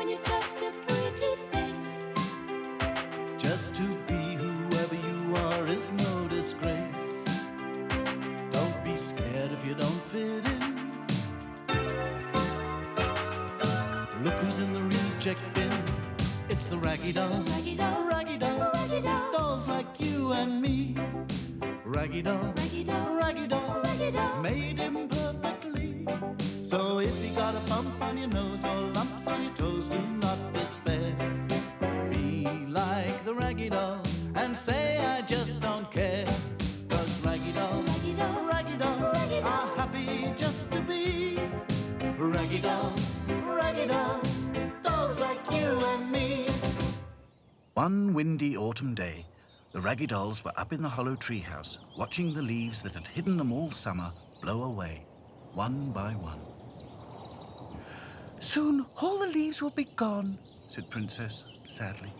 when you're just a pretty face. Just to be whoever you are is no disgrace. Don't be scared if you don't fit in. Look who's in the reject bin. It's the Raggy Dolls. Raggy Dolls. Raggy Dolls. Raggy Dolls. Dolls like you and me. Raggy Dolls. Raggy Dolls. Raggy Dolls. Raggy Dolls. Made him perfectly. So if you got a bump on your nose or lumps on your toes, do not despair. Be like the Raggy Dolls and say I just don't care. 'Cause Raggy Dolls, Raggy Dolls. Raggy Dolls Raggy are Dolls. happy just to be Raggy Dolls, Raggy Dolls, dolls like you and me. One windy autumn day, the Raggy Dolls were up in the hollow treehouse, watching the leaves that had hidden them all summer blow away, one by one. Soon all the leaves will be gone, said Princess sadly.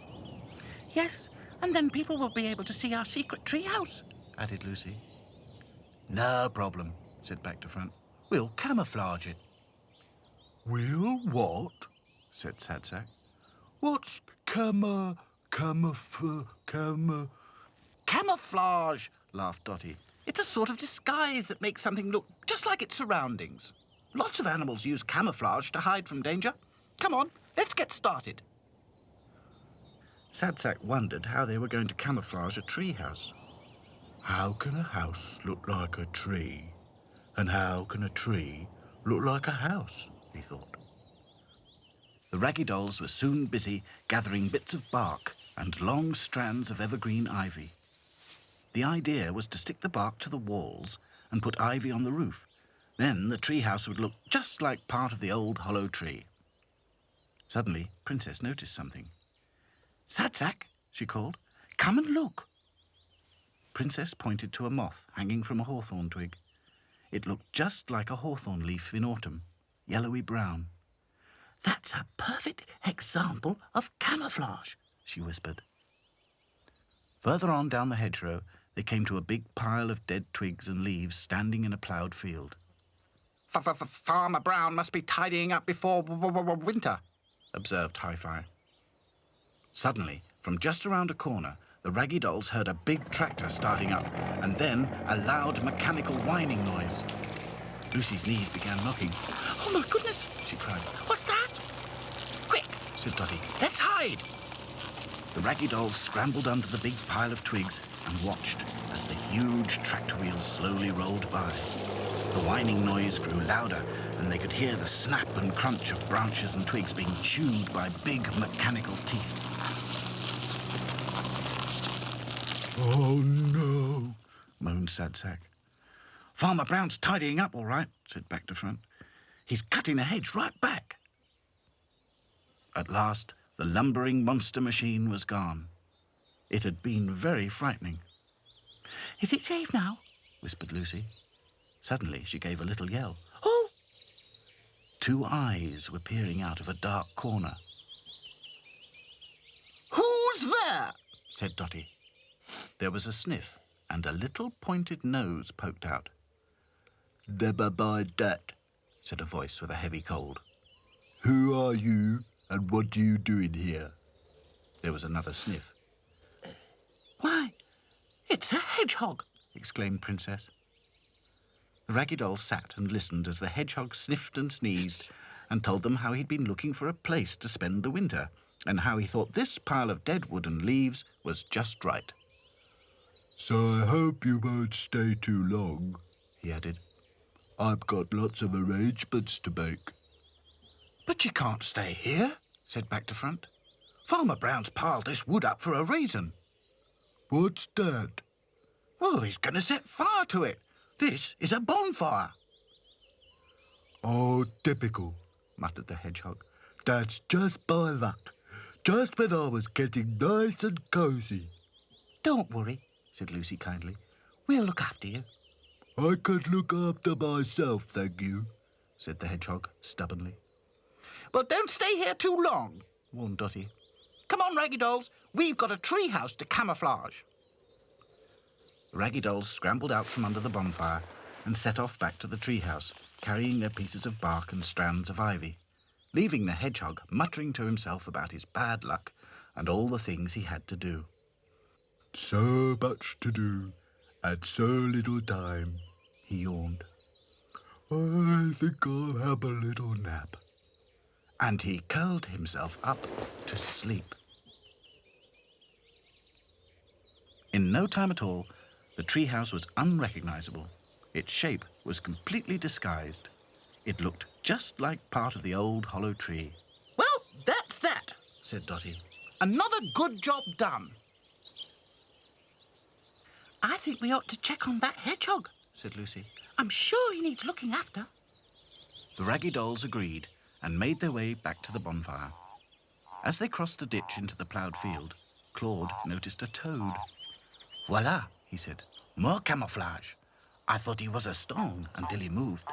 Yes, and then people will be able to see our secret treehouse, added Lucy. No problem, said Back to Front. We'll camouflage it. We'll what? Said Sad Sack. What's camouflage, laughed Dotty. It's a sort of disguise that makes something look just like its surroundings. Lots of animals use camouflage to hide from danger. Come on, let's get started. Sad Sack wondered how they were going to camouflage a tree house. How can a house look like a tree? And how can a tree look like a house? He thought. The Raggy Dolls were soon busy gathering bits of bark and long strands of evergreen ivy. The idea was to stick the bark to the walls and put ivy on the roof. Then the treehouse would look just like part of the old hollow tree. Suddenly, Princess noticed something. Sad Sack, she called, come and look. Princess pointed to a moth hanging from a hawthorn twig. It looked just like a hawthorn leaf in autumn, yellowy brown. That's a perfect example of camouflage, she whispered. Further on down the hedgerow, they came to a big pile of dead twigs and leaves standing in a ploughed field. Farmer Brown must be tidying up before winter, observed Hi-Fi. Suddenly, from just around a corner, the Raggy Dolls heard a big tractor starting up, and then a loud mechanical whining noise. Lucy's knees began knocking. Oh, my goodness, she cried. What's that? Quick, said Dotty. Let's hide. The Raggy Dolls scrambled under the big pile of twigs and watched as the huge tractor wheels slowly rolled by. The whining noise grew louder, and they could hear the snap and crunch of branches and twigs being chewed by big mechanical teeth. Oh, no, moaned Sad Sack. Farmer Brown's tidying up all right, said Back to Front. He's cutting the hedge right back. At last, the lumbering monster machine was gone. It had been very frightening. Is it safe now? Whispered Lucy. Suddenly, she gave a little yell. Oh! 2 eyes were peering out of a dark corner. Who's there? Said Dotty. There was a sniff, and a little pointed nose poked out. Never mind that, said a voice with a heavy cold. Who are you, and what are you doing here? There was another sniff. Why, it's a hedgehog, exclaimed Princess. The Raggy Dolls sat and listened as the hedgehog sniffed and sneezed and told them how he'd been looking for a place to spend the winter and how he thought this pile of dead wood and leaves was just right. So I hope you won't stay too long, he added. I've got lots of arrangements to make. But you can't stay here, said Back to Front. Farmer Brown's piled this wood up for a reason. What's that? Well, he's going to set fire to it. This is a bonfire. Oh, typical, muttered the hedgehog. That's just my luck. Just when I was getting nice and cosy. Don't worry, said Lucy kindly. We'll look after you. I could look after myself, thank you, said the hedgehog stubbornly. Well, don't stay here too long, warned Dotty. Come on, Raggy Dolls, we've got a tree house to camouflage. The Raggy Dolls scrambled out from under the bonfire and set off back to the tree house, carrying their pieces of bark and strands of ivy. leaving the hedgehog muttering to himself about his bad luck and all the things he had to do. So much to do, and so little time, he yawned. I think I'll have a little nap. And he curled himself up to sleep. In no time at all, the treehouse was unrecognizable. Its shape was completely disguised. It looked just like part of the old hollow tree. Well, that's that, said Dotty. Another good job done. I think we ought to check on that hedgehog, said Lucy. I'm sure he needs looking after. The Raggy Dolls agreed and made their way back to the bonfire. As they crossed the ditch into the ploughed field, Claude noticed a toad. Voila, he said. More camouflage. I thought he was a stone until he moved.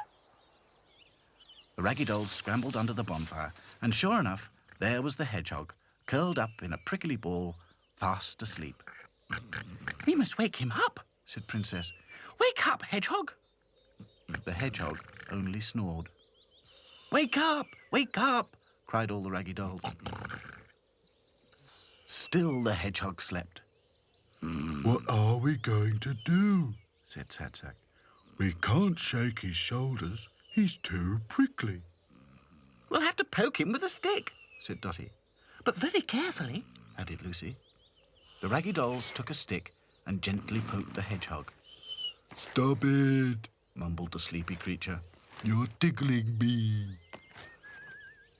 The Raggy Dolls scrambled under the bonfire, and sure enough, there was the hedgehog, curled up in a prickly ball, fast asleep. We must wake him up, said Princess. Wake up, Hedgehog. The hedgehog only snored. Wake up! Wake up! Cried all the Raggy Dolls. Still the hedgehog slept. What are we going to do? Said Sad Sack. We can't shake his shoulders. He's too prickly. We'll have to poke him with a stick, said Dotty. But very carefully, added Lucy. The Raggy Dolls took a stick and gently poked the hedgehog. Stop it, mumbled the sleepy creature. You're tickling me.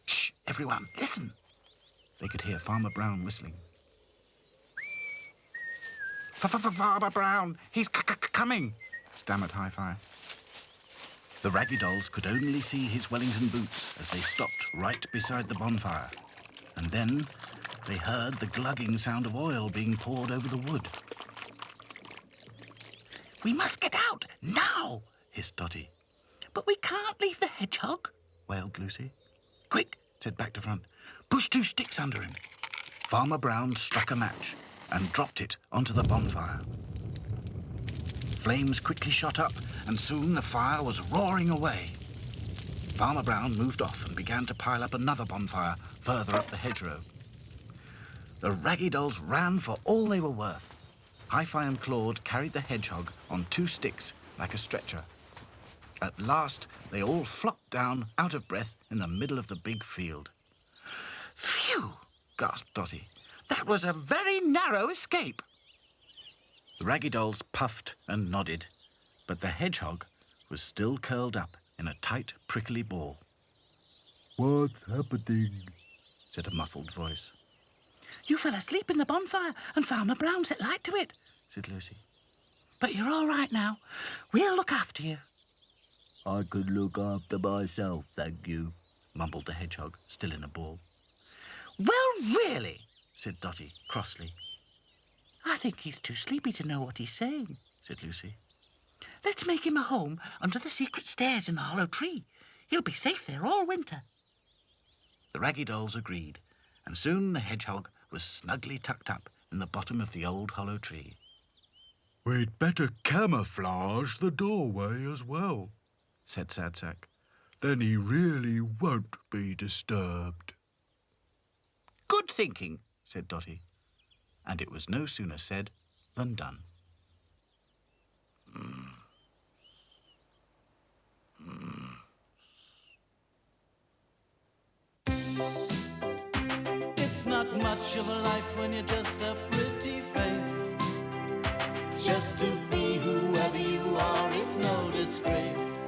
Shh, everyone, listen. They could hear Farmer Brown whistling. Farmer Brown, he's coming, stammered Hi-Fi. The Raggy Dolls could only see his Wellington boots as they stopped right beside the bonfire. And then they heard the glugging sound of oil being poured over the wood. We must get out, now, hissed Dotty. But we can't leave the hedgehog, wailed Lucy. Quick, said Back to Front. Push 2 sticks under him. Farmer Brown struck a match and dropped it onto the bonfire. Flames quickly shot up, and soon the fire was roaring away. Farmer Brown moved off and began to pile up another bonfire further up the hedgerow. The Raggy Dolls ran for all they were worth. Hi-Fi and Claude carried the hedgehog on 2 sticks like a stretcher. At last, they all flopped down, out of breath, in the middle of the big field. Phew, gasped Dotty. That was a very narrow escape. The Raggy Dolls puffed and nodded, but the hedgehog was still curled up in a tight, prickly ball. What's happening? Said a muffled voice. You fell asleep in the bonfire and Farmer Brown set light to it, said Lucy. But you're all right now. We'll look after you. I could look after myself, thank you, mumbled the hedgehog, still in a ball. Well, really, said Dotty crossly. I think he's too sleepy to know what he's saying, said Lucy. Let's make him a home under the secret stairs in the hollow tree. He'll be safe there all winter. The Raggy Dolls agreed, and soon the hedgehog was snugly tucked up in the bottom of the old hollow tree. We'd better camouflage the doorway as well, said Sad Sack. Then he really won't be disturbed. Good thinking, said Dotty. And it was no sooner said than done. It's not much of a life when you're just a pretty face. Just to be whoever you are is no disgrace.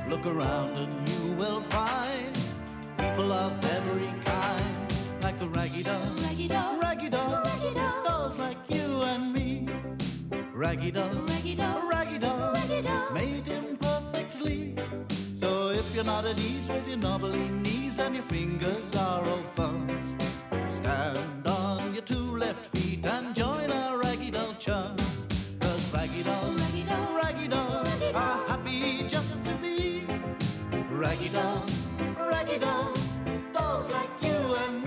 Look around and you will find people of every kind, like the Raggy Dolls, Raggy Dolls, Raggy Dolls, Raggy Dolls, dolls like you and me. Raggy Dolls, Raggy Dolls, Raggy Dolls, Raggy Dolls, made him perfectly. So if you're not at ease with your knobbly knees and your fingers are all thumbs, stand on your 2 left feet and join our Raggy Doll chums. 'Cause Raggy Dolls, Raggy Dolls, Raggy Dolls Raggy Dolls, are happy just to be Raggy Dolls, Raggy Dolls, dolls like you and me.